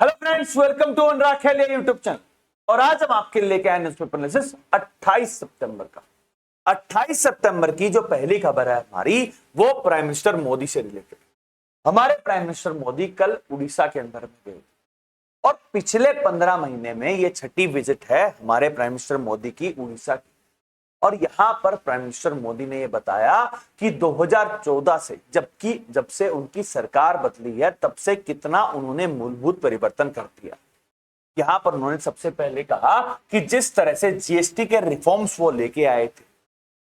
Hello friends, welcome to Anurag Khelia YouTube channel. और आज हम आपके लिए लेके आए न्यूज़पेपर एनालिसिस 28 सितंबर का। 28 सितंबर की जो पहली खबर है हमारी, वो प्राइम मिनिस्टर मोदी से रिलेटेड। हमारे प्राइम मिनिस्टर मोदी कल उड़ीसा के अंदर में गए और पिछले 15 महीने में ये छठी विजिट है हमारे प्राइम मिनिस्टर मोदी की उड़ीसा की। और यहां पर प्राइम मिनिस्टर मोदी ने यह बताया कि 2014 से जब से उनकी सरकार बदली है तब से कितना उन्होंने मूलभूत परिवर्तन कर दिया। यहां पर उन्होंने सबसे पहले कहा कि जिस तरह से जीएसटी के रिफॉर्म्स वो लेके आए थे,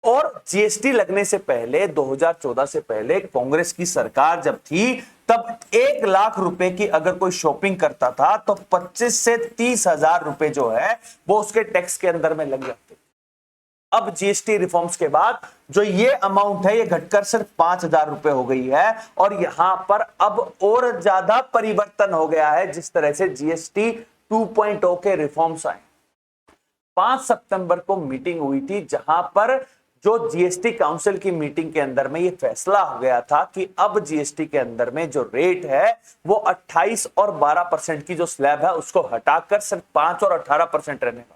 और जीएसटी लगने से पहले 2014 से पहले कांग्रेस की सरकार जब थी तब 1 लाख रुपए की अगर कोई शॉपिंग करता था तो 25 से 30 हजार रुपए जो है वो उसके टैक्स के अंदर में लग जाते। अब जीएसटी रिफॉर्म्स के बाद जो ये अमाउंट है ये घटकर सिर्फ 5,000 रुपए हो गई है। और यहां पर अब और ज्यादा परिवर्तन हो गया है जिस तरह से जीएसटी 2.0 के रिफॉर्म्स आए। 5 सितंबर को मीटिंग हुई थी जहां पर जो जीएसटी काउंसिल की मीटिंग के अंदर में ये फैसला हो गया था कि अब जीएसटी के अंदर में जो रेट है वो 28 और 12% की जो स्लैब है उसको हटाकर सिर्फ 5 और 18% रहने वाला।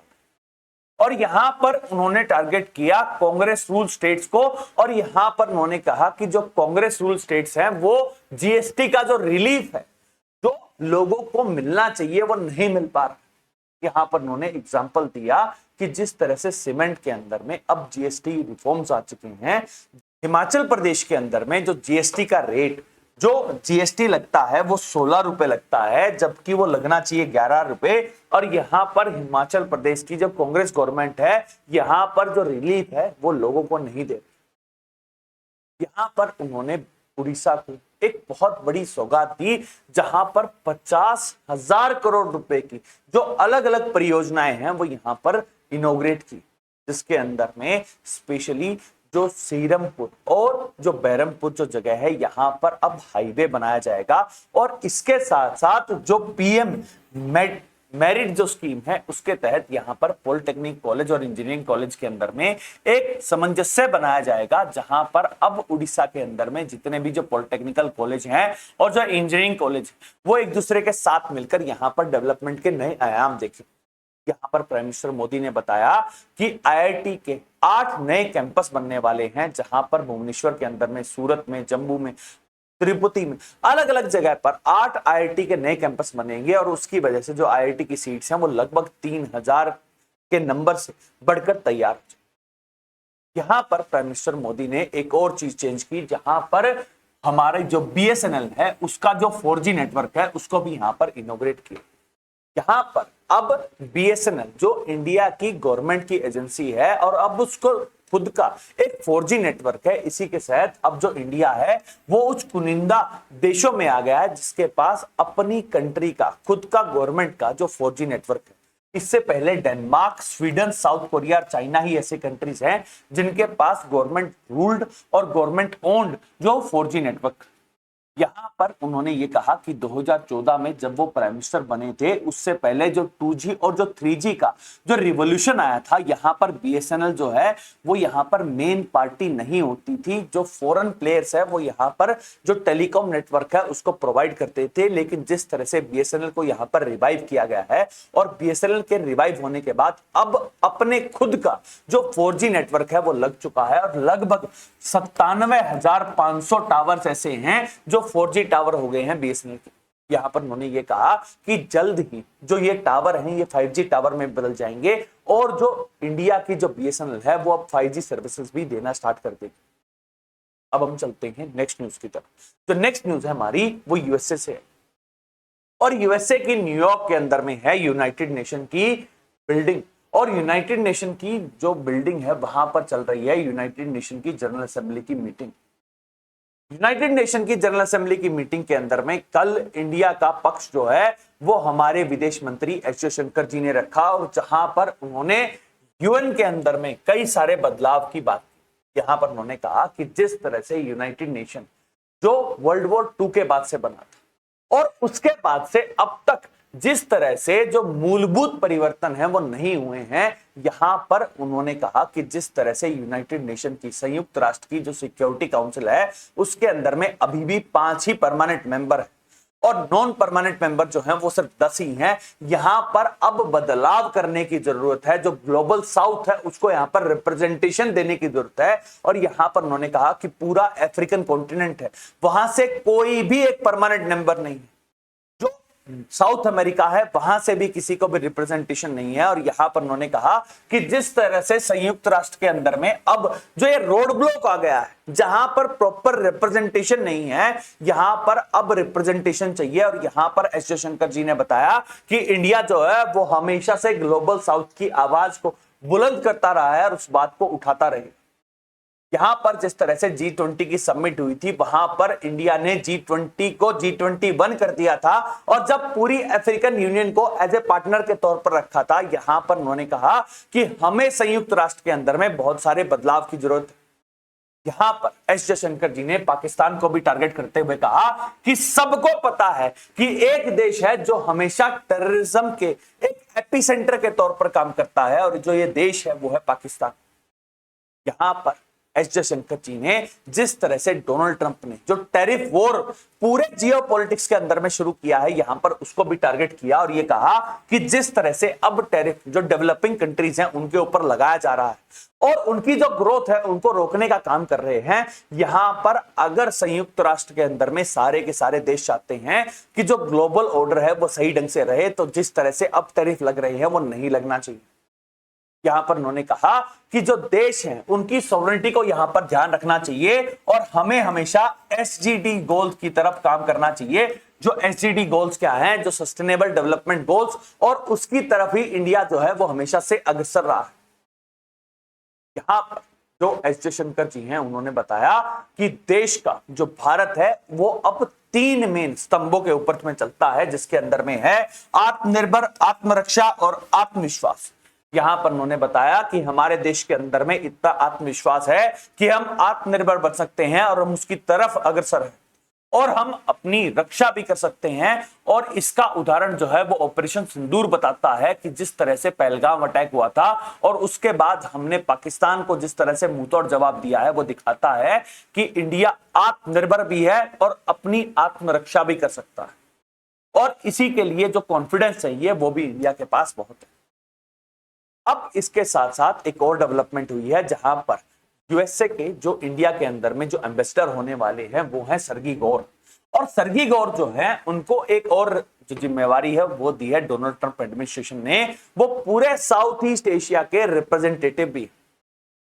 और यहां पर उन्होंने टारगेट किया कांग्रेस रूल स्टेट्स को। और यहां पर उन्होंने कहा कि जो कांग्रेस रूल स्टेट्स हैं वो जीएसटी का जो रिलीफ है जो लोगों को मिलना चाहिए वो नहीं मिल पा रहा। यहां पर उन्होंने एग्जांपल दिया कि जिस तरह से सीमेंट के अंदर में अब जीएसटी रिफॉर्म्स आ चुके हैं, हिमाचल प्रदेश के अंदर में जो जीएसटी का रेट जो जीएसटी लगता है वो 16 रुपए लगता है, जबकि वो लगना चाहिए 11 रुपए। और यहां पर हिमाचल प्रदेश की जो कांग्रेस गवर्नमेंट है यहां पर जो रिलीफ है वो लोगों को नहीं दे। यहां पर उन्होंने उड़ीसा को एक बहुत बड़ी सौगात दी जहां पर 50,000 करोड़ रुपए की जो अलग अलग परियोजनाएं हैं वो यहां पर इनॉग्रेट की, जिसके अंदर में स्पेशली जो सीरमपुर और जो बैरमपुर जो जगह है यहां पर अब हाईवे बनाया जाएगा। और इसके साथ साथ जो पीएम मेरिट जो स्कीम है उसके तहत यहां पर पॉलिटेक्निक कॉलेज और इंजीनियरिंग कॉलेज के अंदर में एक सामंजस्य बनाया जाएगा, जहां पर अब उड़ीसा के अंदर में जितने भी जो पॉलिटेक्निकल कॉलेज हैं और जो इंजीनियरिंग कॉलेज वो एक दूसरे के साथ मिलकर यहां पर डेवलपमेंट के नए आयाम देखें। यहां पर प्राइम मिनिस्टर मोदी ने बताया कि आईआईटी के 8 नए कैंपस बनने वाले हैं, जहां पर भुवनेश्वर के अंदर में, सूरत में, जम्मू में, तिरुपति में, अलग अलग जगह पर 8 आईआईटी के नए कैंपस बनेंगे। और उसकी वजह से जो आईआईटी की सीट्स हैं वो लगभग 3,000 के नंबर से बढ़कर तैयार हो जाए। यहां पर प्राइम मिनिस्टर मोदी ने एक और चीज चेंज की, जहां पर हमारे जो बीएसएनएल है उसका जो 4G नेटवर्क है उसको भी यहां पर इनॉग्रेट किया। यहां पर अब बीएसएनएल जो इंडिया की गवर्नमेंट की एजेंसी है और अब उसको खुद का एक 4G नेटवर्क है, इसी के तहत अब जो इंडिया है वो उस कुनिंदा देशों में आ गया है जिसके पास अपनी कंट्री का खुद का गवर्नमेंट का जो 4G नेटवर्क है। इससे पहले डेनमार्क, स्वीडन, साउथ कोरिया और चाइना ही ऐसे कंट्रीज हैं जिनके पास गवर्नमेंट रूल्ड और गवर्नमेंट ओन्ड जो 4G नेटवर्क। यहां पर उन्होंने ये कहा कि 2014 में जब वो प्राइम मिनिस्टर बने थे उससे पहले जो 2G और जो 3G का जो रिवॉल्यूशन आया था, यहां पर बीएसएनएल जो है वो यहां पर मेन पार्टी नहीं होती थी। जो फॉरेन प्लेयर्स है वो यहां पर जो टेलीकॉम नेटवर्क है उसको प्रोवाइड करते थे। लेकिन जिस तरह से बीएसएनएल को यहां पर रिवाइव किया गया है और बीएसएनएल के रिवाइव होने के बाद अब अपने खुद का जो 4G नेटवर्क है वो लग चुका है। और लगभग 97,500 टावर्स ऐसे हैं जो 4G टावर हो गए हैं बीएसएनएल के। यहां पर उन्होंने ये कहा कि जल्द ही जो ये टावर हैं ये 5G टावर में बदल जाएंगे और जो इंडिया की जो बीएसएनएल है वो अब 5G सर्विसेज भी देना स्टार्ट कर देगी। अब हम चलते हैं नेक्स्ट न्यूज की तरफ। जो नेक्स्ट न्यूज है हमारी वो यूएसए से है। और यूएसए की न्यूयॉर्क के अंदर में है यूनाइटेड नेशन की बिल्डिंग। और यूनाइटेड नेशन की जो बिल्डिंग है वहां पर चल रही है यूनाइटेड नेशन की जनरल असेंबली की मीटिंग। यूनाइटेड नेशन की जनरल असेंबली की मीटिंग के अंदर में कल इंडिया का पक्ष जो है वो हमारे विदेश मंत्री एस जयशंकर जी ने रखा। और जहां पर उन्होंने यूएन के अंदर में कई सारे बदलाव की बात की। यहां पर उन्होंने कहा कि जिस तरह से यूनाइटेड नेशन जो वर्ल्ड वॉर 2 के बाद से बना था और उसके बाद से अब तक जिस तरह से जो मूलभूत परिवर्तन है वो नहीं हुए हैं, यहां पर उन्होंने कहा कि जिस तरह से यूनाइटेड नेशन की, संयुक्त राष्ट्र की जो सिक्योरिटी काउंसिल है उसके अंदर में अभी भी 5 ही परमानेंट मेंबर है और नॉन परमानेंट मेंबर जो हैं वो सिर्फ 10 ही हैं। यहां पर अब बदलाव करने की जरूरत है, जो ग्लोबल साउथ है उसको यहां पर रिप्रेजेंटेशन देने की जरूरत है। और यहां पर उन्होंने कहा कि पूरा अफ्रीकन कॉन्टिनेंट है, वहां से कोई भी एक परमानेंट मेंबर नहीं है। जो साउथ अमेरिका है वहां से भी किसी को भी रिप्रेजेंटेशन नहीं है। और यहां पर उन्होंने कहा कि जिस तरह से संयुक्त राष्ट्र के अंदर में अब जो ये रोड ब्लॉक आ गया है, जहां पर प्रॉपर रिप्रेजेंटेशन नहीं है, यहां पर अब रिप्रेजेंटेशन चाहिए। और यहां पर एस जयशंकर जी ने बताया कि इंडिया जो है वो हमेशा से ग्लोबल साउथ की आवाज को बुलंद करता रहा है और उस बात को उठाता रहे। यहां पर जिस तरह से G20 की समिट हुई थी, वहां पर इंडिया ने G20 को G21 कर दिया था। और जब पूरी अफ्रीकन यूनियन को एज ए पार्टनर के तौर पर रखा था, यहां पर उन्होंने कहा कि हमें संयुक्त राष्ट्र के अंदर में बहुत सारे बदलाव की जरूरत है। यहां पर एस जयशंकर जी ने पाकिस्तान को भी टारगेट करते हुए कहा कि सबको पता है कि एक देश है जो हमेशा टेररिज्म के एक एपिसेंटर के तौर पर काम करता है, और जो ये देश है वो है पाकिस्तान। यहां पर एस जयशंकर जी ने जिस तरह से डोनाल्ड ट्रंप ने जो टैरिफ वॉर पूरे जियोपॉलिटिक्स के अंदर में शुरू किया है, यहां पर उसको भी टारगेट किया और ये कहा कि जिस तरह से अब टैरिफ जो डेवलपिंग कंट्रीज हैं उनके ऊपर लगाया जा रहा है और उनकी जो ग्रोथ है उनको रोकने का काम कर रहे हैं। यहां पर अगर संयुक्त राष्ट्र के अंदर में सारे के सारे देश चाहते हैं कि जो ग्लोबल ऑर्डर है वो सही ढंग से रहे, तो जिस तरह से अब टैरिफ लग रहे हैं वो नहीं लगना चाहिए। यहां पर उन्होंने कहा कि जो देश हैं उनकी सॉवरेनिटी को यहां पर ध्यान रखना चाहिए और हमें हमेशा एसडीजी गोल्स की तरफ काम करना चाहिए। जो एसडीजी गोल्स क्या हैं, जो सस्टेनेबल डेवलपमेंट गोल्स, और उसकी तरफ ही इंडिया जो है वो हमेशा से अग्रसर रहा है। यहां पर जो एस जयशंकर जी हैं उन्होंने बताया कि देश का जो भारत है वो अब 3 मेन स्तंभों के ऊपर में चलता है, जिसके अंदर में है आत्मनिर्भर, आत्मरक्षा और आत्मविश्वास। यहां पर उन्होंने बताया कि हमारे देश के अंदर में इतना आत्मविश्वास है कि हम आत्मनिर्भर बन सकते हैं और हम उसकी तरफ अग्रसर हैं और हम अपनी रक्षा भी कर सकते हैं। और इसका उदाहरण जो है वो ऑपरेशन सिंदूर बताता है कि जिस तरह से पहलगाम अटैक हुआ था और उसके बाद हमने पाकिस्तान को जिस तरह से मुंहतोड़ जवाब दिया है, वो दिखाता है कि इंडिया आत्मनिर्भर भी है और अपनी आत्मरक्षा भी कर सकता है। और इसी के लिए जो कॉन्फिडेंस चाहिए वो भी इंडिया के पास बहुत है। अब इसके साथ साथ एक और डेवलपमेंट हुई है, जहां पर यूएसए के जो इंडिया के अंदर में जो एम्बेसडर होने वाले हैं वो है सर्गी गौर। और सर्गी गौर जो है उनको एक और जो जिम्मेवारी है वो दी है डोनाल्ड ट्रंप एडमिनिस्ट्रेशन ने, वो पूरे साउथ ईस्ट एशिया के रिप्रेजेंटेटिव भी।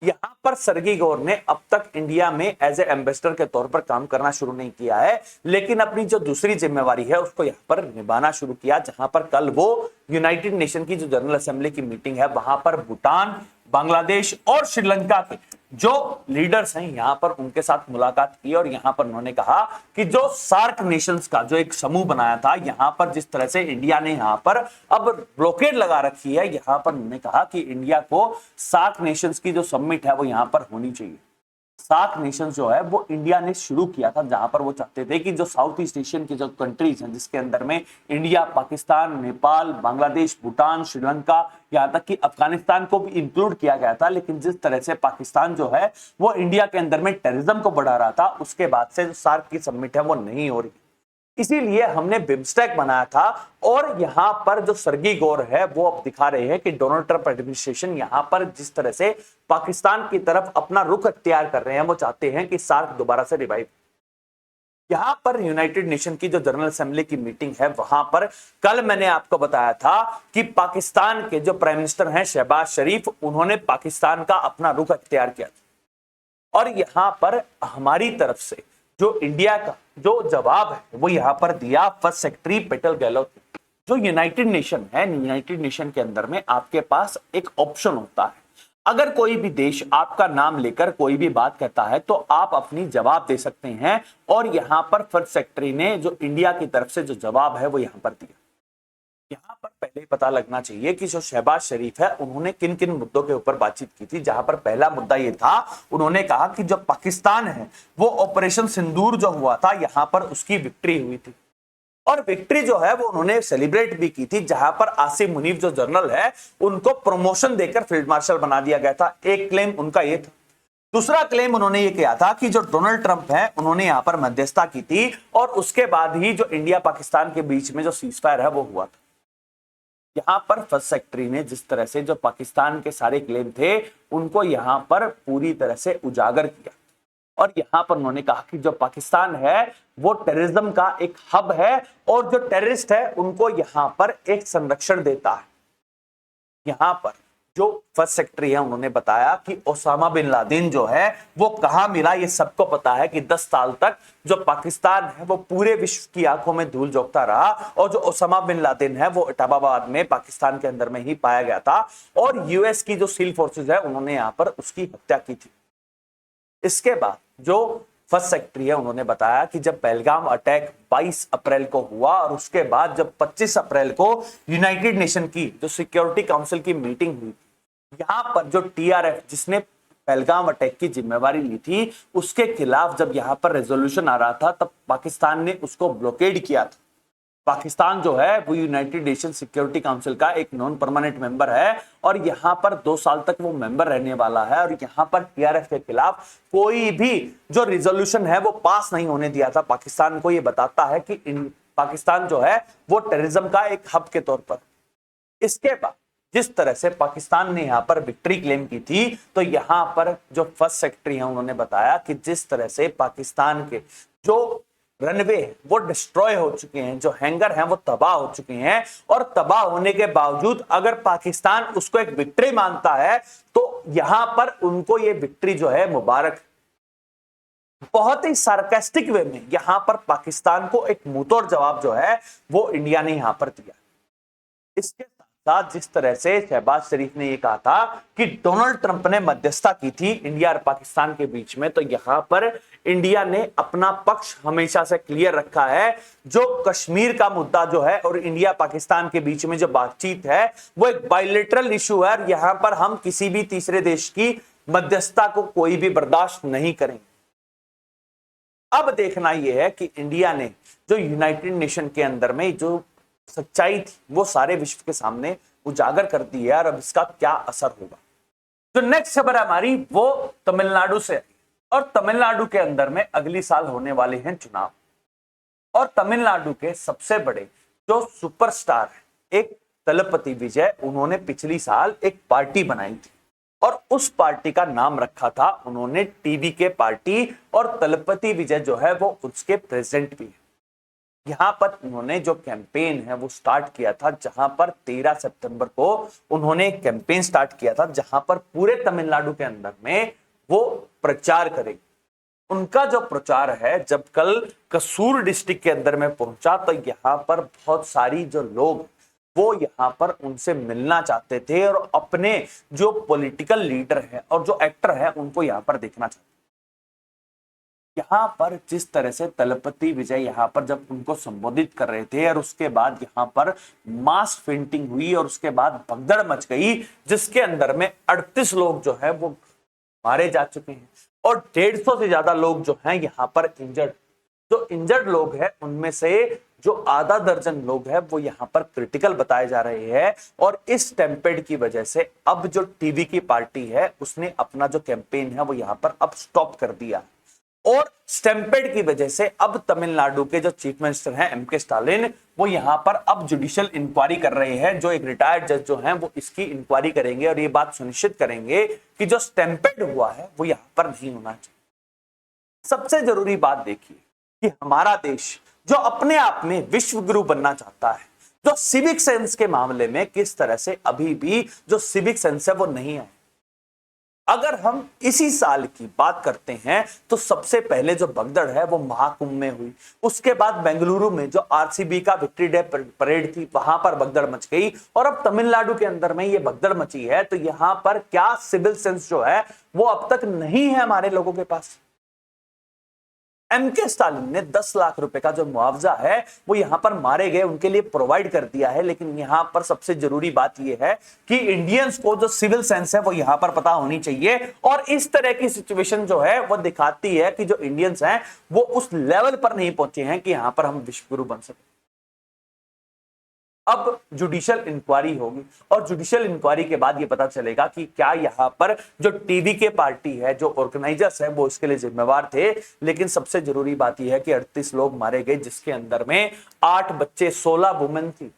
यहां पर सर्गी गौर ने अब तक इंडिया में एज ए एम्बेसडर के तौर पर काम करना शुरू नहीं किया है, लेकिन अपनी जो दूसरी जिम्मेवारी है उसको यहां पर निभाना शुरू किया। जहां पर कल वो यूनाइटेड नेशन की जो जनरल असेंबली की मीटिंग है वहां पर भूटान, बांग्लादेश और श्रीलंका के जो लीडर्स हैं यहां पर उनके साथ मुलाकात की। और यहां पर उन्होंने कहा कि जो सार्क नेशंस का जो एक समूह बनाया था, यहां पर जिस तरह से इंडिया ने यहां पर अब ब्लॉकेड लगा रखी है, यहां पर उन्होंने कहा कि इंडिया को सार्क नेशंस की जो समिट है वो यहां पर होनी चाहिए। सार्क नेशंस जो है वो इंडिया ने शुरू किया था, जहां पर वो चाहते थे कि जो साउथ ईस्ट एशियन की जो कंट्रीज हैं जिसके अंदर में इंडिया, पाकिस्तान, नेपाल, बांग्लादेश, भूटान, श्रीलंका, यहां तक कि अफगानिस्तान को भी इंक्लूड किया गया था। लेकिन जिस तरह से पाकिस्तान जो है वो इंडिया के अंदर में टेररिज्म को बढ़ा रहा था, उसके बाद से जो सार्क की समिट है वो नहीं हो रही। इसीलिए हमने बिम्स्टेक बनाया था। और यहां पर जो सर्गी गौर है वो अब दिखा रहे हैं कि डोनाल्ड ट्रंप एडमिनिस्ट्रेशन यहां पर जिस तरह से पाकिस्तान की तरफ अपना रुख अख्तियार कर रहे हैं, वो चाहते हैं कि सार्क दोबारा से रिवाइव। यहां पर यूनाइटेड नेशन की जो जनरल असेंबली की मीटिंग है वहां पर कल मैंने आपको बताया था कि पाकिस्तान के जो प्राइम मिनिस्टर हैं शहबाज शरीफ, उन्होंने पाकिस्तान का अपना रुख अख्तियार किया था। और यहां पर हमारी तरफ से जो इंडिया का जो जवाब है वो यहां पर दिया फर्स्ट सेक्रेटरी पीटर गहलोत। जो यूनाइटेड नेशन है, यूनाइटेड नेशन के अंदर में आपके पास एक ऑप्शन होता है, अगर कोई भी देश आपका नाम लेकर कोई भी बात कहता है तो आप अपनी जवाब दे सकते हैं। और यहां पर फर्स्ट सेक्रेटरी ने जो इंडिया की तरफ से जो जवाब है वो यहां पर दिया। यहां पर पहले पता लगना चाहिए कि जो शहबाज शरीफ है उन्होंने किन किन मुद्दों के ऊपर बातचीत की थी। जहां पर पहला मुद्दा ये था, उन्होंने कहा कि जो पाकिस्तान है वो ऑपरेशन सिंदूर जो हुआ था यहां पर उसकी विक्ट्री हुई थी। और विक्ट्री जो है वो उन्होंने सेलिब्रेट भी की थी, जहां पर आसिम मुनीफ जो जनरल है उनको प्रमोशन देकर फील्ड मार्शल बना दिया गया था। एक क्लेम उनका ये था। दूसरा क्लेम उन्होंने ये किया था कि जो डोनाल्ड ट्रंप है उन्होंने यहां पर मध्यस्थता की थी और उसके बाद ही जो इंडिया पाकिस्तान के बीच में जो सीजफायर है वो हुआ था। यहां पर फर्स्ट सेक्रेटरी ने जिस तरह से जो पाकिस्तान के सारे क्लेम थे उनको यहां पर पूरी तरह से उजागर किया और यहां पर उन्होंने कहा कि जो पाकिस्तान है वो टेररिज्म का एक हब है और जो टेररिस्ट है उनको यहां पर एक संरक्षण देता है। यहां पर जो फर्स्ट सेक्रेटरी है उन्होंने बताया कि ओसामा बिन लादेन जो है वो कहां मिला। ये सबको पता है कि 10 साल तक जो पाकिस्तान है वो पूरे विश्व की आंखों में धूल झोंकता रहा और जो ओसामा बिन लादेन है वो इस्लामाबाद में पाकिस्तान के अंदर में ही पाया गया था और यूएस की जो सील फोर्सेस है उन्होंने यहां पर उसकी हत्या की थी। इसके बाद जो फर्स्ट सेक्रेटरी है उन्होंने बताया कि जब पहलगाम अटैक 22 अप्रैल को हुआ और उसके बाद जब 25 अप्रैल को यूनाइटेड नेशन की जो सिक्योरिटी काउंसिल की मीटिंग हुई, यहां पर जो टीआरएफ जिसने पहलगाम अटैक की जिम्मेवारी ली थी उसके खिलाफ जब यहां पर रेजोल्यूशन आ रहा था तब पाकिस्तान ने उसको ब्लॉकेड किया था। पाकिस्तान जो है वो यूनाइटेड नेशन सिक्योरिटी काउंसिल का एक नॉन परमानेंट मेंबर है और यहां पर 2 साल तक वो मेंबर रहने वाला है और यहां पर टीआरएफ के खिलाफ कोई भी जो रिजोल्यूशन है वो पास नहीं होने दिया था। पाकिस्तान को ये बताता है कि पाकिस्तान जो है वो टेररिज्म का एक हब के तौर पर। इसके बाद जिस तरह से पाकिस्तान ने यहां पर विक्ट्री क्लेम की थी तो यहां पर जो फर्स्ट सेक्रेटरी है उन्होंने बताया कि जिस तरह से पाकिस्तान के जो रनवे वो डिस्ट्रॉय हो चुके हैं, जो हैंगर हैं वो तबाह हो चुके हैं और तबाह होने के बावजूद अगर पाकिस्तान उसको एक विक्ट्री मानता है तो यहां पर उनको ये विक्ट्री जो है मुबारक। बहुत ही सार्केस्टिक वे में यहां पर पाकिस्तान को एक मुंहतोड़ जवाब जो है वो इंडिया ने यहां पर दिया। इसके साथ जिस तरह से शहबाज शरीफ ने यह कहा था कि डोनाल्ड ट्रंप ने मध्यस्थता की थी इंडिया और पाकिस्तान के बीच में, तो यहां पर इंडिया ने अपना पक्ष हमेशा से क्लियर रखा है। जो कश्मीर का मुद्दा जो है और इंडिया पाकिस्तान के बीच में जो बातचीत है वो एक बायलैटरल इशू है और यहां पर हम किसी भी तीसरे देश की मध्यस्थता को कोई भी बर्दाश्त नहीं करेंगे। अब देखना यह है कि इंडिया ने जो यूनाइटेड नेशन के अंदर में जो सच्चाई थी वो सारे विश्व के सामने उजागर कर दी है और अब इसका क्या असर होगा। जो नेक्स्ट खबर है हमारी वो तमिलनाडु से और तमिलनाडु के अंदर में अगली साल होने वाले हैं चुनाव और तमिलनाडु के सबसे बड़े जो सुपरस्टार है एक तलपति विजय, उन्होंने पिछली साल एक पार्टी बनाई थी और उस पार्टी का नाम रखा था उन्होंने टीवी के पार्टी और तलपति विजय जो है वो उसके प्रेसिडेंट भी है। यहां पर उन्होंने जो कैंपेन है वो स्टार्ट किया था जहां पर 13 सितंबर को उन्होंने एक कैंपेन स्टार्ट किया था जहां पर पूरे तमिलनाडु के अंदर में वो प्रचार करेंगे। उनका जो प्रचार है जब कल कसूर डिस्ट्रिक्ट के अंदर में पहुंचा तो यहां पर बहुत सारी जो लोग वो यहां पर उनसे मिलना चाहते थे और अपने जो पॉलिटिकल लीडर है और जो एक्टर है उनको यहां पर देखना चाहते। यहां पर जिस तरह से तलपति विजय यहां पर जब उनको संबोधित कर रहे थे और उसके बाद यहां पर मास फेंटिंग हुई और उसके बाद भगदड़ मच गई जिसके अंदर में 38 लोग जो है वो मारे जा चुके हैं और 150 से ज्यादा लोग जो हैं यहां पर इंजर्ड। जो इंजर्ड लोग हैं उनमें से जो आधा दर्जन लोग हैं वो यहां पर क्रिटिकल बताए जा रहे हैं और इस टेम्पेड की वजह से अब जो टीवी की पार्टी है उसने अपना जो कैंपेन है वो यहां पर अब स्टॉप कर दिया और स्टैम्पेड की वजह से अब तमिलनाडु के जो चीफ मिनिस्टर हैं एमके स्टालिन वो यहां पर अब जुडिशियल इंक्वायरी कर रहे हैं। जो एक रिटायर्ड जज जो हैं वो इसकी इंक्वायरी करेंगे और ये बात सुनिश्चित करेंगे कि जो स्टैम्पेड हुआ है वो यहां पर नहीं होना चाहिए। सबसे जरूरी बात देखिए कि हमारा देश जो अपने आप में विश्व गुरु बनना चाहता है, जो सिविक सेंस के मामले में किस तरह से अभी भी जो सिविक सेंस है वो नहीं है। अगर हम इसी साल की बात करते हैं तो सबसे पहले जो भगदड़ है वो महाकुंभ में हुई, उसके बाद बेंगलुरु में जो आरसीबी का विक्ट्री डे परेड थी वहां पर भगदड़ मच गई और अब तमिलनाडु के अंदर में ये भगदड़ मची है। तो यहां पर क्या सिविल सेंस जो है वो अब तक नहीं है हमारे लोगों के पास। एमके स्टालिन ने 10 लाख रुपए का जो मुआवजा है वो यहां पर मारे गए उनके लिए प्रोवाइड कर दिया है, लेकिन यहां पर सबसे जरूरी बात यह है कि इंडियंस को जो सिविल सेंस है वो यहां पर पता होनी चाहिए और इस तरह की सिचुएशन जो है वो दिखाती है कि जो इंडियंस हैं वो उस लेवल पर नहीं पहुंचे हैं कि यहां पर हम विश्व गुरु बन सके। अब जुडिशियल इंक्वायरी होगी और जुडिशियल इंक्वायरी के बाद ये पता चलेगा कि क्या यहाँ पर जो टीवी के पार्टी है, जो ऑर्गेनाइजर्स है, वो इसके लिए जिम्मेवार थे। लेकिन सबसे जरूरी बात यह है कि 38 लोग मारे गए, जिसके अंदर में 8 बच्चे, 16 वुमेन थी।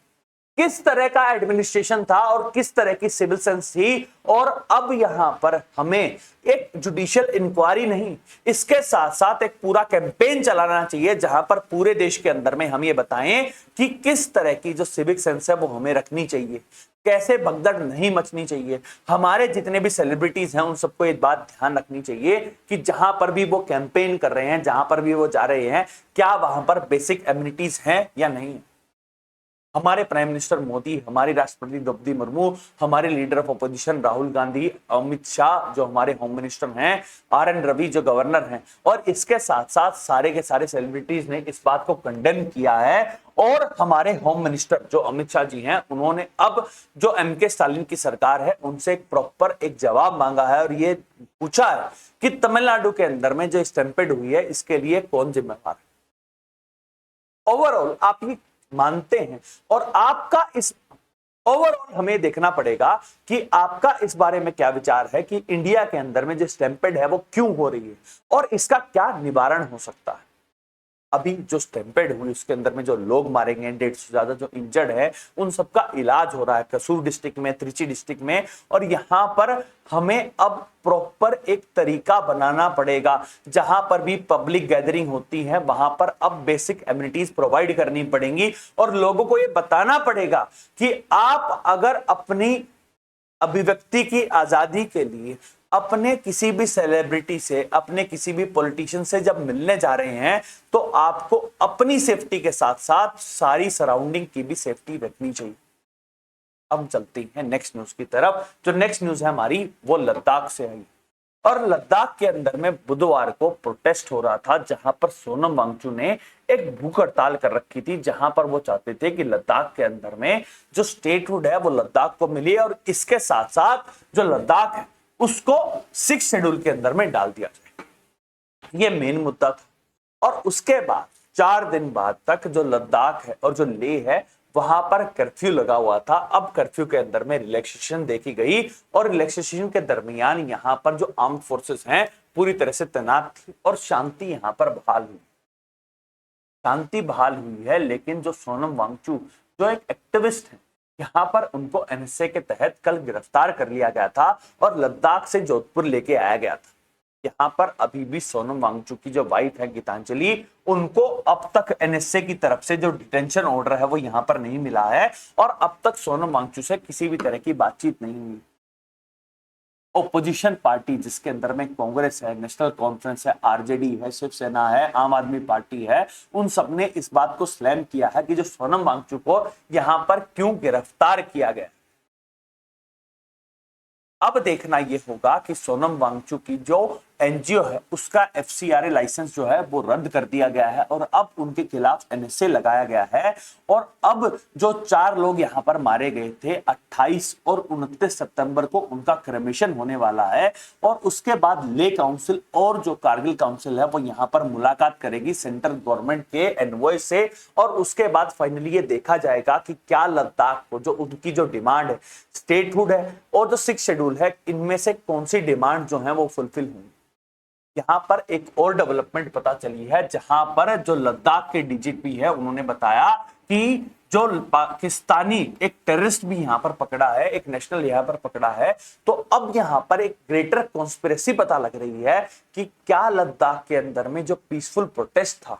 किस तरह का एडमिनिस्ट्रेशन था और किस तरह की सिविल सेंस थी। और अब यहां पर हमें एक जुडिशियल इंक्वायरी नहीं, इसके साथ साथ एक पूरा कैंपेन चलाना चाहिए जहां पर पूरे देश के अंदर में हम ये बताएं कि किस तरह की जो सिविक सेंस है वो हमें रखनी चाहिए, कैसे भगदड़ नहीं मचनी चाहिए। हमारे जितने भी सेलिब्रिटीज हैं उन सबको एक बात ध्यान रखनी चाहिए कि जहां पर भी वो कैंपेन कर रहे हैं, जहां पर भी वो जा रहे हैं, क्या वहां पर बेसिक एमिनिटीज हैं या नहीं। हमारे प्राइम मिनिस्टर मोदी, हमारी राष्ट्रपति द्रौपदी मुर्मू, हमारे leader of opposition Rahul Gandhi, Amit Shah जो हमारे होम मिनिस्टर हैं, RN रवि जो गवर्नर हैं, और इसके साथ साथ सारे के सारे सेलिब्रिटीज ने इस बात को कंडेम किया है। और हमारे होम मिनिस्टर जो अमित शाह जी हैं, उन्होंने अब जो MK स्टालिन की सरकार है उनसे एक प्रॉपर एक जवाब मांगा है और ये पूछा है कि तमिलनाडु के अंदर में जो स्टैंपेड हुई है इसके लिए कौन जिम्मेवार है। ओवरऑल आप ये मानते हैं और आपका इस ओवरऑल हमें देखना पड़ेगा कि आपका इस बारे में क्या विचार है कि इंडिया के अंदर में जो स्टैंपेड है वो क्यों हो रही है और इसका क्या निवारण हो सकता है। अभी जो स्टैंपेड हुई उसके अंदर में जो लोग मारे गए, 150 से ज्यादा जो इंजर्ड है, उन सबका इलाज हो रहा है कसूर डिस्ट्रिक्ट में, त्रिची डिस्ट्रिक्ट में। और यहां पर हमें अब प्रॉपर एक तरीका बनाना पड़ेगा जहां पर भी पब्लिक गैदरिंग होती है वहां पर अब बेसिक एमिनिटीज प्रोवाइड करनी पड़ेंगी और लोगों को यह बताना पड़ेगा कि आप अगर अपनी अभिव्यक्ति की आजादी के लिए अपने किसी भी सेलिब्रिटी से, अपने किसी भी पॉलिटिशियन से जब मिलने जा रहे हैं तो आपको अपनी सेफ्टी के साथ साथ सारी सराउंडिंग की भी सेफ्टी रखनी चाहिए। अब चलती हैं नेक्स्ट न्यूज की तरफ। जो नेक्स्ट न्यूज है हमारी वो लद्दाख से आई और लद्दाख के अंदर में बुधवार को प्रोटेस्ट हो रहा था जहां पर सोनम वांगचुक ने एक भूख हड़ताल कर रखी थी जहां पर वो चाहते थे कि लद्दाख के अंदर में जो स्टेटहुड है वो लद्दाख को मिले और इसके साथ साथ जो लद्दाख है उसको 6 शेड्यूल के अंदर में डाल दिया जाए। ये मेन मुद्दा था। और उसके बाद 4 दिन बाद तक जो लद्दाख है और जो लेह है वहां पर कर्फ्यू लगा हुआ था। अब कर्फ्यू के अंदर में रिलैक्सेशन देखी गई और रिलैक्सेशन के दरमियान यहां पर जो आर्म्ड फोर्सेस हैं पूरी तरह से तैनात थी और शांति यहां पर बहाल हुई। शांति बहाल हुई है, लेकिन जो सोनम वांगचुक जो एक एक्टिविस्ट है यहां पर उनको NSA के तहत कल गिरफ्तार कर लिया गया था और लद्दाख से जोधपुर लेके आया गया था। यहां पर अभी भी सोनम वांगचुक की जो वाइफ है गीतांजलि, उनको अब तक NSA की तरफ से जो डिटेंशन ऑर्डर है वो यहां पर नहीं मिला है और अब तक सोनम वांगचुक से किसी भी तरह की बातचीत नहीं हुई। ओपोजिशन पार्टी जिसके अंदर में कांग्रेस है, नेशनल कॉन्फ्रेंस है, RJD है, शिवसेना है, आम आदमी पार्टी है, उन सब ने इस बात को स्लैम किया है कि जो सोनम वांगचुक को यहां पर क्यों गिरफ्तार किया गया। अब देखना यह होगा कि सोनम वांगचुक की जो NGO है उसका FCRA लाइसेंस जो है वो रद्द कर दिया गया है और अब उनके खिलाफ NSA लगाया गया है। और अब जो 4 लोग यहां पर मारे गए थे 28 और 29 सितंबर को उनका क्रेमेशन होने वाला है और उसके बाद ले काउंसिल और जो कारगिल काउंसिल है वो यहां पर मुलाकात करेगी सेंट्रल गवर्नमेंट के एनवॉय से और उसके बाद फाइनली ये देखा जाएगा कि क्या लद्दाख को जो उनकी जो डिमांड है स्टेटहुड है और जो 6 शेड्यूल है इनमें से कौन सी डिमांड जो है वो फुलफिल होंगी। यहां पर एक और डेवलपमेंट पता चली है जहां पर जो लद्दाख के DGP है उन्होंने बताया कि जो पाकिस्तानी एक टेररिस्ट भी यहां पर पकड़ा है, एक नेशनल यहां पर पकड़ा है। तो अब यहां पर एक ग्रेटर कॉन्स्पिरेसी पता लग रही है कि क्या लद्दाख के अंदर में जो पीसफुल प्रोटेस्ट था,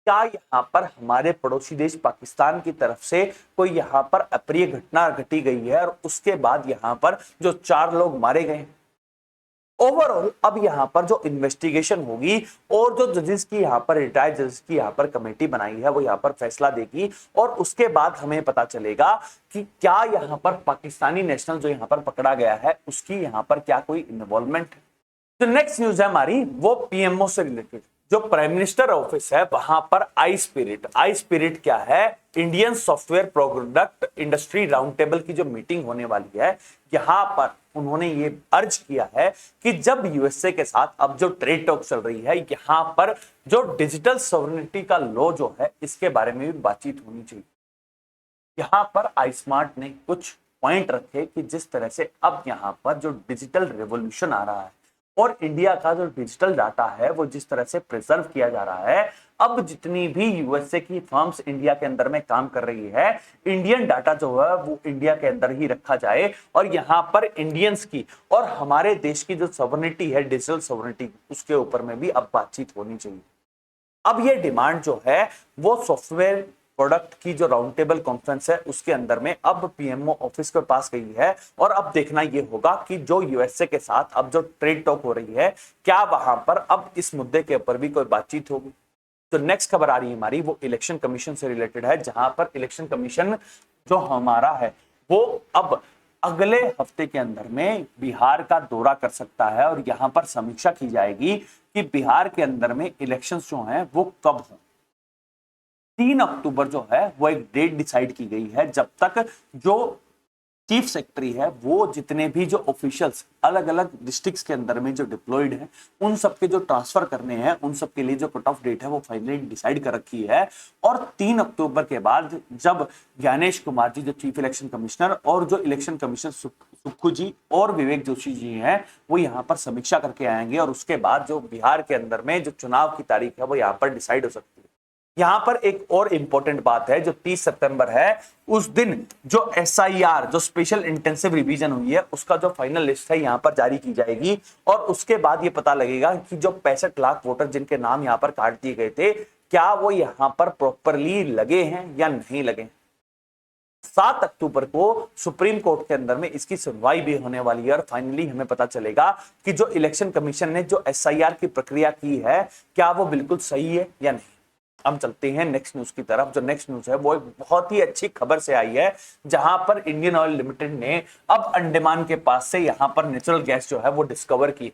क्या यहां पर हमारे पड़ोसी देश पाकिस्तान की तरफ से कोई यहां पर अप्रिय घटना घटी गई है और उसके बाद यहां पर जो 4 लोग मारे गए। ओवरऑल अब यहां पर जो इन्वेस्टिगेशन होगी और जो जजेस की यहां पर रिटायर्ड जजेस की यहां पर कमेटी बनाई है वो यहां पर फैसला देगी और उसके बाद हमें पता चलेगा कि क्या यहां पर पाकिस्तानी नेशनल जो यहां पर पकड़ा गया है उसकी यहां पर क्या कोई इन्वॉल्वमेंट है। जो नेक्स्ट न्यूज है हमारी वो PMO से रिलेटेड। जो प्राइम मिनिस्टर ऑफिस है वहां पर आई स्पिरिट क्या है, Indian software product industry round table की जो मीटिंग होने वाली है यहां पर उन्होंने ये अर्ज किया है कि जब USA के साथ अब जो ट्रेड टॉक चल रही है यहां पर जो डिजिटल सॉवरेनिटी का लॉ जो है इसके बारे में भी बातचीत होनी चाहिए। यहां पर आई स्मार्ट ने कुछ पॉइंट रखे कि जिस तरह से अब यहां पर जो डिजिटल रेवोल्यूशन आ रहा है और इंडिया का जो डिजिटल डाटा है वो जिस तरह से प्रिजर्व किया जा रहा है, अब जितनी भी यूएसए की फर्म्स इंडिया के अंदर में काम कर रही है, इंडियन डाटा जो है वो इंडिया के अंदर ही रखा जाए और यहां पर इंडियंस की और हमारे देश की जो सॉवरेनिटी है, डिजिटल सॉवरेनिटी, उसके ऊपर में भी अब बातचीत होनी चाहिए। अब ये डिमांड जो है वो सॉफ्टवेयर प्रोडक्ट की जो राउंड टेबल कॉन्फ्रेंस है उसके अंदर में अब पीएमओ ऑफिस के पास गई है और अब देखना ये होगा कि जो यूएसए के साथ अब जो ट्रेड टॉक हो रही है, क्या वहां पर अब इस मुद्दे के ऊपर भी कोई बातचीत होगी। तो नेक्स्ट खबर आ रही है हमारी, वो इलेक्शन कमीशन से रिलेटेड है, जहां पर इलेक्शन कमीशन जो हमारा है वो अब अगले हफ्ते के अंदर में बिहार का दौरा कर सकता है और यहां पर समीक्षा की जाएगी कि बिहार के अंदर में इलेक्शंस जो हैं वो कब हों। 3 अक्टूबर जो है वो एक डेट डिसाइड की गई है, जब तक जो चीफ सेक्रेटरी है वो जितने भी जो ऑफिशियल्स अलग अलग डिस्ट्रिक्ट्स के अंदर में जो डिप्लॉयड हैं उन सबके जो ट्रांसफर करने हैं, उन सबके लिए जो कट ऑफ डेट है वो फाइनली डिसाइड कर रखी है। और 3 अक्टूबर के बाद जब ज्ञानेश कुमार जी जो चीफ इलेक्शन कमिश्नर और जो इलेक्शन कमिश्नर सुक्खू जी और विवेक जोशी जी हैं वो यहाँ पर समीक्षा करके आएंगे और उसके बाद जो बिहार के अंदर में जो चुनाव की तारीख है वो यहाँ पर डिसाइड हो सकती है। यहां पर एक और इंपॉर्टेंट बात है, जो 30 सितंबर है उस दिन जो एसआईआर जो स्पेशल इंटेंसिव रिवीजन हुई है उसका जो फाइनल लिस्ट है यहां पर जारी की जाएगी और उसके बाद ये पता लगेगा कि जो 65 लाख वोटर जिनके नाम यहां पर काट दिए गए थे, क्या वो यहां पर प्रॉपरली लगे हैं या नहीं लगे। 7 अक्टूबर को सुप्रीम कोर्ट के अंदर में इसकी सुनवाई भी होने वाली है और फाइनली हमें पता चलेगा कि जो इलेक्शन कमीशन ने जो एसआईआर की प्रक्रिया की है क्या वो बिल्कुल सही है या नहीं। हम चलते हैं नेक्स्ट न्यूज की तरफ। जो नेक्स्ट न्यूज है वो एक बहुत ही अच्छी खबर से आई है, जहां पर इंडियन ऑयल लिमिटेड ने अब अंडमान के पास से यहां पर नेचुरल गैस जो है वो डिस्कवर की।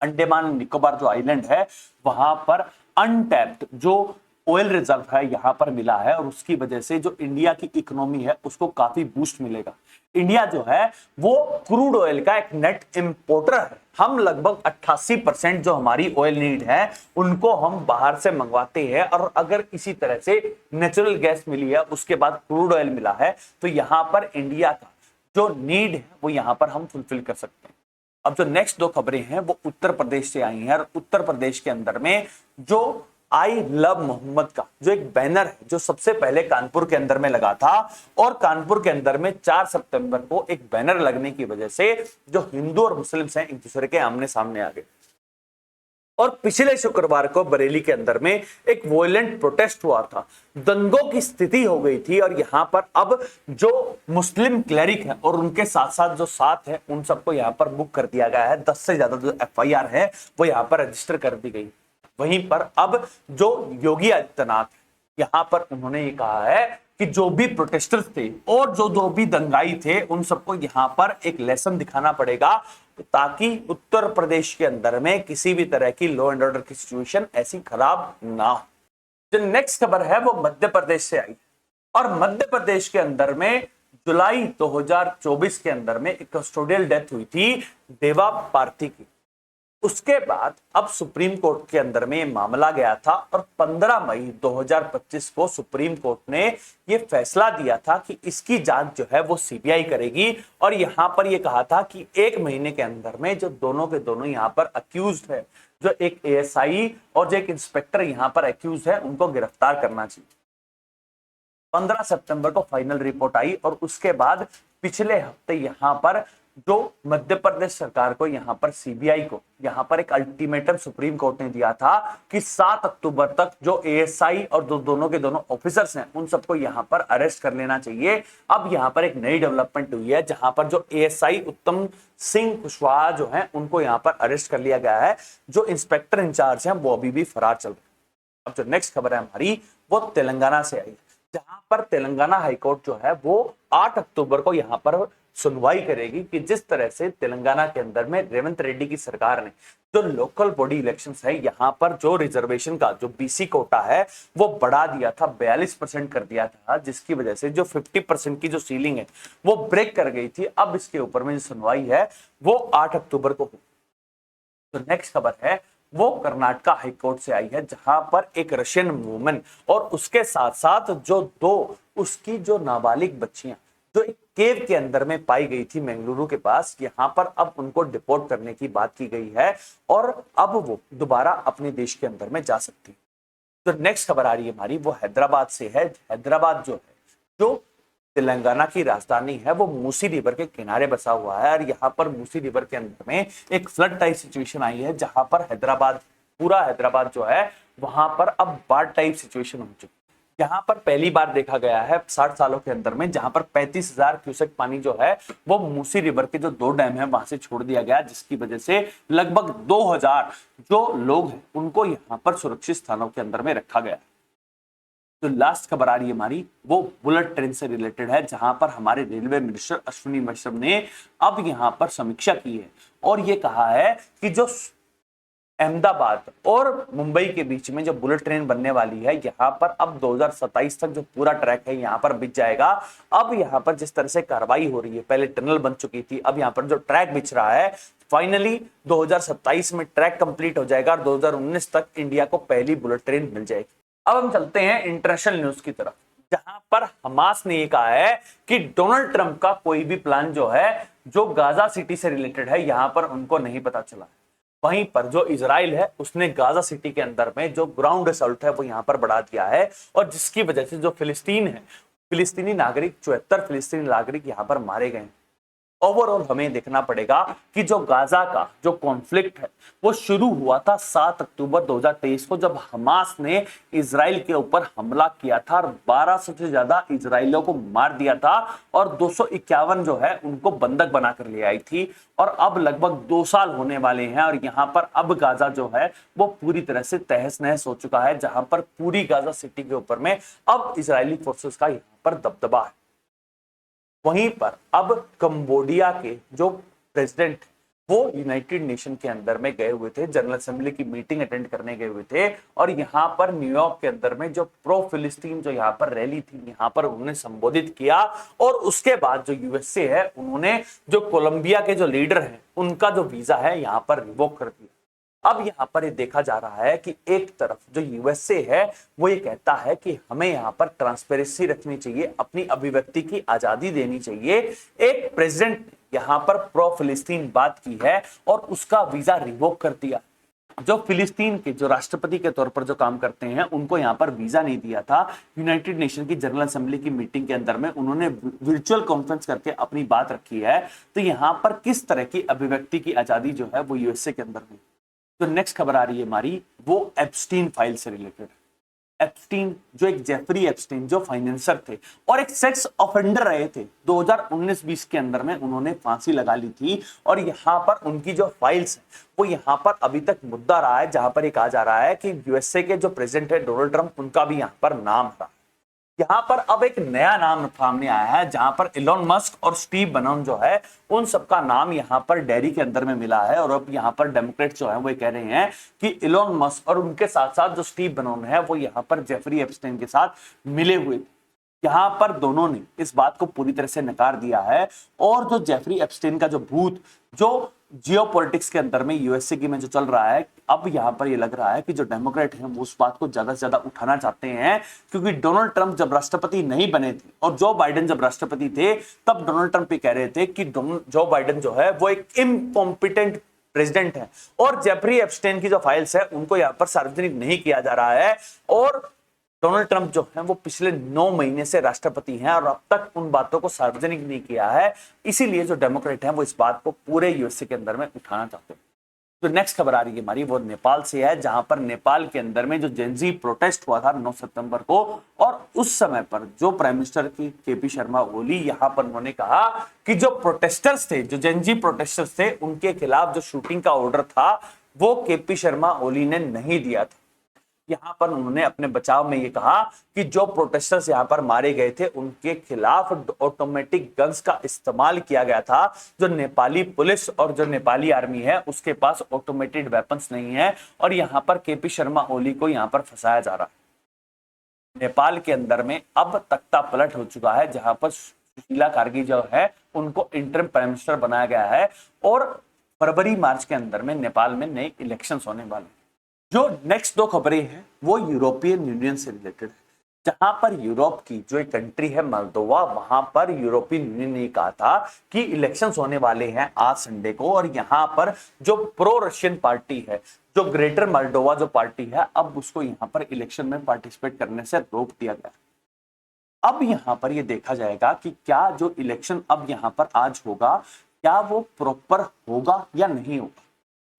अंडमान निकोबार जो आइलैंड है वहां पर अनटैप्ड जो ऑयल रिजर्व है यहां पर मिला है और उसकी वजह से जो इंडिया की इकोनॉमी है उसको काफी बूस्ट मिलेगा। इंडिया जो है वो क्रूड ऑयल का एक नेट इंपोर्टर है। हम लगभग 88% जो हमारी ऑयल नीड है उनको हम बाहर से मंगवाते हैं और अगर इसी तरह से नेचुरल गैस मिली है उसके बाद क्रूड ऑयल मिला है तो यहां पर इंडिया का जो नीड है वो यहां पर हम फुलफिल कर सकते हैं। अब जो नेक्स्ट 2 खबरें हैं वो उत्तर प्रदेश से आई हैं और उत्तर प्रदेश के अंदर में जो आई लव मोहम्मद का जो एक बैनर है जो सबसे पहले कानपुर के अंदर में लगा था और कानपुर के अंदर में 4 सितंबर को एक बैनर लगने की वजह से जो हिंदू और मुस्लिम हैं एक दूसरे के आमने सामने आ गए और पिछले शुक्रवार को बरेली के अंदर में एक वॉयलेंट प्रोटेस्ट हुआ था, दंगों की स्थिति हो गई थी और यहां पर अब जो मुस्लिम क्लेरिक है और उनके साथ साथ जो साथ है उन सबको यहां पर बुक कर दिया गया है। 10 से ज्यादा जो एफआईआर है वो यहां पर रजिस्टर कर दी गई। वहीं पर अब जो योगी आदित्यनाथ यहां पर उन्होंने ये कहा है कि जो भी प्रोटेस्टर्स थे और जो भी दंगाई थे उन सबको यहां पर एक लेसन दिखाना पड़ेगा ताकि उत्तर प्रदेश के अंदर में किसी भी तरह की लॉ एंड ऑर्डर की सिचुएशन ऐसी खराब ना हो। जो नेक्स्ट खबर है वो मध्य प्रदेश से आई और मध्य प्रदेश के अंदर में जुलाई 2024 के अंदर में एक कस्टोडियल डेथ हुई थी देवा पार्थी की। उसके बाद अब सुप्रीम कोर्ट के अंदर में मामला गया था और 15 मई 2025 को सुप्रीम कोर्ट ने यह फैसला दिया था कि इसकी जांच जो है वो सीबीआई करेगी और यहां पर यह कहा था कि 1 महीने के अंदर में जो दोनों के दोनों यहां पर अक्यूज्ड है, जो एक एएसआई और जो एक इंस्पेक्टर यहां पर अक्यूज्ड है, उनको गिरफ्तार करना चाहिए। 15 सितंबर को फाइनल रिपोर्ट आई और उसके बाद पिछले हफ्ते यहां पर जो मध्य प्रदेश सरकार को यहां पर सीबीआई को यहां पर एक अल्टीमेटम सुप्रीम कोर्ट ने दिया था कि 7 अक्टूबर तक जो एएसआई और दोनों के दोनों ऑफिसर्स हैं उन सबको यहां पर अरेस्ट कर लेना चाहिए। अब यहां पर एक नई डेवलपमेंट हुई है जहां पर जो एएसआई उत्तम सिंह कुशवाहा जो है उनको यहां पर अरेस्ट कर लिया गया है। जो इंस्पेक्टर इंचार्ज हैं वो अभी भी फरार चल रहे हैं। अब जो नेक्स्ट खबर है हमारी वो तेलंगाना से आई, जहां पर तेलंगाना हाईकोर्ट जो है वो 8 अक्टूबर को यहां पर सुनवाई करेगी कि जिस तरह से तेलंगाना के अंदर में रेवंत रेड्डी की सरकार ने जो लोकल बॉडी इलेक्शंस है यहां पर जो रिजर्वेशन का जो बीसी कोटा है वो बढ़ा दिया था, 42% कर दिया था, जिसकी वजह से जो 50% की जो सीलिंग है वो ब्रेक कर गई थी। अब इसके ऊपर में जो सुनवाई है वो 8 अक्टूबर को। तो नेक्स्ट खबर है वो कर्नाटका हाईकोर्ट से आई है, जहां पर एक रशियन वुमन और उसके साथ साथ जो दो उसकी जो नाबालिग बच्चियां जो एक केव के अंदर में पाई गई थी मंगलुरु के पास, यहां पर अब उनको डिपोर्ट करने की बात की गई है और अब वो दोबारा अपने देश के अंदर में जा सकती है। तो नेक्स्ट खबर आ रही है हमारी, वो हैदराबाद से है। हैदराबाद जो है, जो तेलंगाना की राजधानी है, वो मूसी रिवर के किनारे बसा हुआ है और यहाँ पर मूसी रिवर के अंदर में एक फ्लड टाइप सिचुएशन आई है, जहां पर हैदराबाद, पूरा हैदराबाद जो है वहां पर अब बाढ़ टाइप सिचुएशन हो चुकी है। यहाँ पर पहली बार देखा गया है 60 सालों के अंदर में, जहां पर 35,000 क्यूसेक पानी जो है वो मूसी रिवर के जो 2 डैम है वहां से छोड़ दिया गया, जिसकी वजह से लगभग 2000 जो लोग हैं उनको यहाँ पर सुरक्षित स्थानों के अंदर में रखा गया। जो लास्ट खबर आ रही है हमारी, वो बुलेट ट्रेन से रिलेटेड है, जहां पर हमारे रेलवे मिनिस्टर अश्विनी वैष्णव ने अब यहां पर समीक्षा की है और ये कहा है कि जो अहमदाबाद और मुंबई के बीच में जो बुलेट ट्रेन बनने वाली है, यहाँ पर अब 2027 तक जो पूरा ट्रैक है यहाँ पर बिछ जाएगा। अब यहाँ पर जिस तरह से कार्रवाई हो रही है, पहले टनल बन चुकी थी, अब यहाँ पर जो ट्रैक बिछ रहा है, फाइनली 2027 में ट्रैक कंप्लीट हो जाएगा और 2019 तक इंडिया को पहली बुलेट ट्रेन मिल जाएगी। अब हम चलते हैं इंटरनेशनल न्यूज की तरफ, जहां पर हमास ने ये कहा है कि डोनाल्ड ट्रंप का कोई भी प्लान जो है जो गाजा सिटी से रिलेटेड है, यहां पर उनको नहीं पता चला। वहीं पर जो इजराइल है उसने गाजा सिटी के अंदर में जो ग्राउंड असॉल्ट है वो यहां पर बढ़ा दिया है और जिसकी वजह से जो फिलिस्तीन है, फिलिस्तीनी नागरिक 74 फिलिस्तीनी नागरिक यहां पर मारे गए। ओवरऑल हमें देखना पड़ेगा कि जो गाजा का जो कॉन्फ्लिक्ट है वो शुरू हुआ था 7 अक्टूबर 2023 को, जब हमास ने इजराइल के ऊपर हमला किया था और 1200 से ज्यादा इजराइलियों को मार दिया था और 251 जो है उनको बंधक बनाकर ले आई थी। और अब लगभग 2 साल होने वाले हैं और यहाँ पर अब गाजा जो है वो पूरी तरह से तहस नहस हो चुका है, जहां पर पूरी गाजा सिटी के ऊपर में अब इजरायली फोर्सेस का यहाँ पर दबदबा है। वहीं पर अब कंबोडिया के जो प्रेसिडेंट वो यूनाइटेड नेशन के अंदर में गए हुए थे, जनरल असेंबली की मीटिंग अटेंड करने गए हुए थे और यहाँ पर न्यूयॉर्क के अंदर में जो प्रो फिलिस्तीन जो यहाँ पर रैली थी, यहाँ पर उन्होंने संबोधित किया और उसके बाद जो यूएसए है उन्होंने जो कोलंबिया के जो लीडर हैं उनका जो वीजा है यहाँ पर रिवोक कर दिया। अब यहाँ पर ये देखा जा रहा है कि एक तरफ जो यूएसए है वो ये कहता है कि हमें यहाँ पर ट्रांसपेरेंसी रखनी चाहिए, अपनी अभिव्यक्ति की आजादी देनी चाहिए। एक प्रेसिडेंट यहाँ पर प्रो फिलिस्तीन बात की है और उसका वीजा रिवोक कर दिया। जो फिलिस्तीन के जो राष्ट्रपति के तौर पर जो काम करते हैं उनको यहाँ पर वीजा नहीं दिया था। यूनाइटेड नेशन की जनरल असेंबली की मीटिंग के अंदर में उन्होंने वर्चुअल कॉन्फ्रेंस करके अपनी बात रखी है। तो यहाँ पर किस तरह की अभिव्यक्ति की आजादी जो है वो यूएसए के अंदर में। तो नेक्स्ट खबर आ रही है हमारी, वो एप्स्टीन फाइल से रिलेटेड। एप्स्टीन जो एक जेफरी एप्स्टीन जो फाइनेंसर थे और एक सेक्स ऑफेंडर रहे थे, 2019-20 के अंदर में उन्होंने फांसी लगा ली थी और यहाँ पर उनकी जो फाइल्स है वो यहाँ पर अभी तक मुद्दा रहा है, जहां पर ये कहा जा रहा है कि यूएसए के जो प्रेसिडेंट है डोनाल्ड ट्रंप, उनका भी यहाँ पर नाम रहा। यहाँ पर अब एक नया नाम सामने आया है, जहां पर इलॉन मस्क और स्टीव बनॉन जो है उन सबका नाम यहाँ पर डेयरी के अंदर में मिला है और अब यहाँ पर डेमोक्रेट जो है वो कह रहे हैं कि इलॉन मस्क और उनके साथ साथ जो स्टीव बनॉन है वो यहाँ पर जेफरी एप्स्टीन के साथ मिले हुए थे। यहाँ पर दोनों ने इस बात को पूरी तरह से नकार दिया है और जो जेफरी एप्स्टीन का जो भूत जो जियोपॉलिटिक्स के अंदर में यूएसए की में जो चल रहा है, अब यहाँ पर ये लग रहा है कि जो डेमोक्रेट हैं वो उस बात को ज्यादा से ज्यादा उठाना चाहते हैं, क्योंकि डोनाल्ड ट्रंप जब राष्ट्रपति नहीं बने थे और जो बाइडेन जब राष्ट्रपति थे तब डोनाल्ड ट्रंप ये कह रहे थे कि जो बाइडेन जो है वो एक इनकॉम्पिटेंट प्रेसिडेंट है और जेफरी एप्स्टीन की जो फाइल्स है उनको यहाँ पर सार्वजनिक नहीं किया जा रहा है। और डोनाल्ड ट्रंप जो है वो पिछले 9 महीने से राष्ट्रपति हैं और अब तक उन बातों को सार्वजनिक नहीं किया है, इसीलिए जो डेमोक्रेट हैं वो इस बात को पूरे यूएसए के अंदर में उठाना चाहते हैं। तो नेक्स्ट खबर आ रही है हमारी, वो नेपाल से है, जहां पर नेपाल के अंदर में जो जेनजी प्रोटेस्ट हुआ था 9 सितंबर को और उस समय पर जो प्राइम मिनिस्टर की केपी शर्मा ओली यहां पर उन्होंने कहा कि जो प्रोटेस्टर्स थे, जो जेनजी प्रोटेस्टर्स थे, उनके खिलाफ जो शूटिंग का ऑर्डर था वो केपी शर्मा ओली ने नहीं दिया था। यहाँ पर उन्होंने अपने बचाव में ये कहा कि जो प्रोटेस्टर्स यहाँ पर मारे गए थे उनके खिलाफ ऑटोमेटिक गन्स का इस्तेमाल किया गया था। जो नेपाली पुलिस और जो नेपाली आर्मी है उसके पास ऑटोमेटेड वेपन्स नहीं है और यहाँ पर केपी शर्मा ओली को यहाँ पर फंसाया जा रहा है। नेपाल के अंदर में अब तख्ता पलट हो चुका है, जहां पर सुशीला कार्गी जो है उनको इंटरिम प्राइम मिनिस्टर बनाया गया है और फरवरी मार्च के अंदर में नेपाल में नए इलेक्शंस होने वाले हैं। जो नेक्स्ट दो खबरें हैं वो यूरोपियन यूनियन से रिलेटेड है, जहां पर यूरोप की जो एक कंट्री है मोल्दोवा, वहां पर यूरोपियन यूनियन ने कहा था कि इलेक्शंस होने वाले हैं आज संडे को, और यहां पर जो प्रो रशियन पार्टी है, जो ग्रेटर मोल्दोवा जो पार्टी है, अब उसको यहां पर इलेक्शन में पार्टिसिपेट करने से रोक दिया गया। अब यहां पर यह देखा जाएगा कि क्या जो इलेक्शन अब यहां पर आज होगा, क्या वो प्रॉपर होगा या नहीं होगा।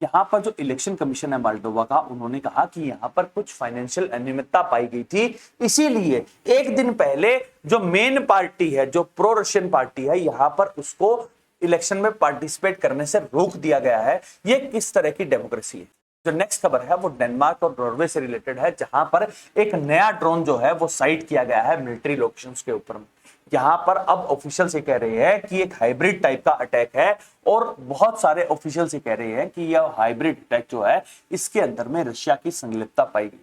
यहाँ पर जो इलेक्शन कमीशन है मोल्दोवा का, उन्होंने कहा कि यहाँ पर कुछ फाइनेंशियल अनियमितता पाई गई थी, इसीलिए एक दिन पहले जो मेन पार्टी है, जो प्रो रशियन पार्टी है, यहाँ पर उसको इलेक्शन में पार्टिसिपेट करने से रोक दिया गया है। ये किस तरह की डेमोक्रेसी है। जो नेक्स्ट खबर है वो डेनमार्क और नॉर्वे से रिलेटेड है, जहां पर एक नया ड्रोन जो है वो साइट किया गया है मिलिट्री लोकेशंस के ऊपर। यहां पर अब ऑफिशियल ये कह रहे हैं कि एक हाइब्रिड टाइप का अटैक है, और बहुत सारे ऑफिशियल ये कह रहे हैं कि यह हाइब्रिड अटैक जो है इसके अंदर में रशिया की संलिप्तता पाई गई।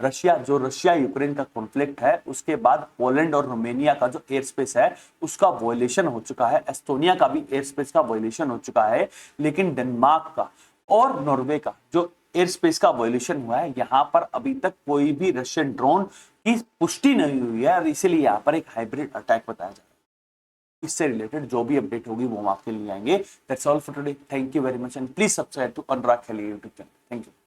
रशिया यूक्रेन का कॉन्फ्लिक्ट है, उसके बाद पोलैंड और रोमानिया का जो एयर स्पेस है उसका वॉयलेशन हो चुका है, एस्टोनिया का भी एयर स्पेस का वॉयलेशन हो चुका है, लेकिन डेनमार्क का और नॉर्वे का जो एयर स्पेस का वॉयलेशन हुआ है, यहां पर अभी तक कोई भी रशियन ड्रोन की पुष्टि नहीं हुई है, और इसीलिए यहां पर एक हाइब्रिड अटैक बताया जा रहा है। इससे रिलेटेड जो भी अपडेट होगी वो हम आपके लिए आएंगे। That's all for today, thank you very much and please subscribe to Anurag Khali YouTube channel. Thank you.